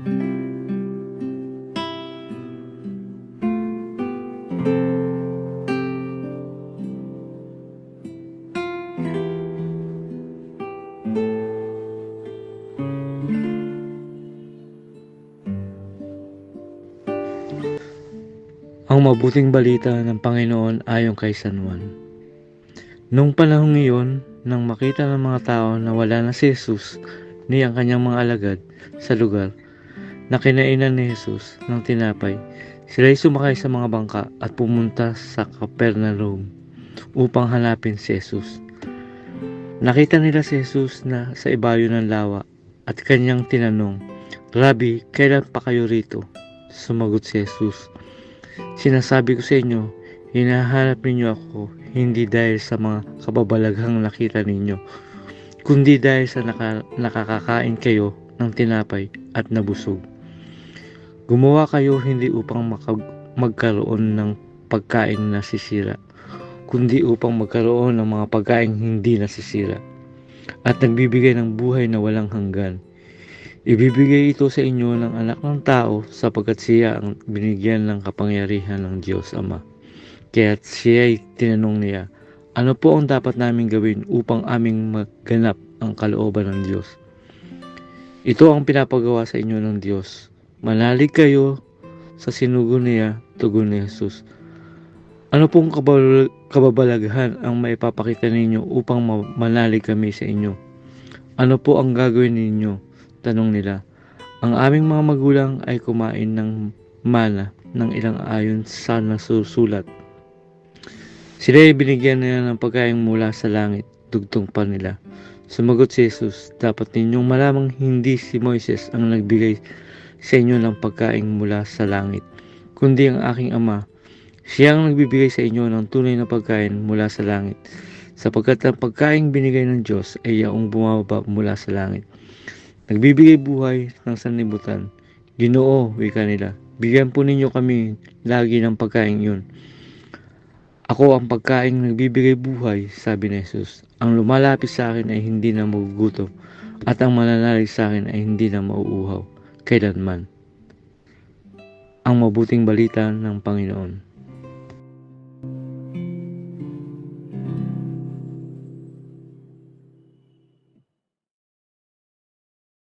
Ang mabuting balita ng Panginoon ayon kay San Juan. Nung panahong iyon, nang makita ng mga tao na wala na si Jesus ni ang kanyang mga alagad sa lugar na kinainan ni Jesus ng tinapay, sila'y sumakay sa mga bangka at pumunta sa Capernaum upang hanapin si Jesus. Nakita nila si Jesus na sa ibayo ng lawa at kanyang tinanong, "Rabbi, kailan pa kayo rito?" Sumagot si Jesus, "Sinasabi ko sa inyo, hinahanap ninyo ako hindi dahil sa mga kababalaghang nakita ninyo, kundi dahil sa nakakakain kayo ng tinapay at nabusog. Gumawa kayo hindi upang magkaroon ng pagkain na nasisira, kundi upang magkaroon ng mga pagkain hindi nasisira at nagbibigay ng buhay na walang hanggan. Ibibigay ito sa inyo ng anak ng tao sapagkat siya ang binigyan ng kapangyarihan ng Diyos Ama." Kaya't siya'y tinanong niya, "Ano po ang dapat naming gawin upang aming maganap ang kalooban ng Diyos?" "Ito ang pinapagawa sa inyo ng Diyos. Manalig kayo." Sa sinugo niya, tugon ni Jesus, "Ano pong kababalaghan ang maipapakita ninyo upang manalig kami sa inyo?" "Ano po ang gagawin ninyo?" tanong nila. "Ang aming mga magulang ay kumain ng mana ng ilang ayon sa nasusulat. Sila ay binigyan nila ng pagkain mula sa langit." Dugtong pa nila. Sumagot si Jesus, "Dapat ninyong malamang hindi si Moises ang nagbigay sa inyo ng pagkain mula sa langit, kundi ang aking Ama. Siya ang nagbibigay sa inyo ng tunay na pagkain mula sa langit, sapagkat ang pagkain binigay ng Diyos ay yaong bumababa mula sa langit. Nagbibigay buhay ng sanlibutan." "Ginoo," wika nila, "bigyan po ninyo kami lagi ng pagkain yun." "Ako ang pagkaing nagbibigay buhay," sabi ni Jesus. "Ang lumalapit sa akin ay hindi na magugutom, at ang mananalig sa akin ay hindi na mauuhaw kailanman." Ang mabuting balita ng Panginoon.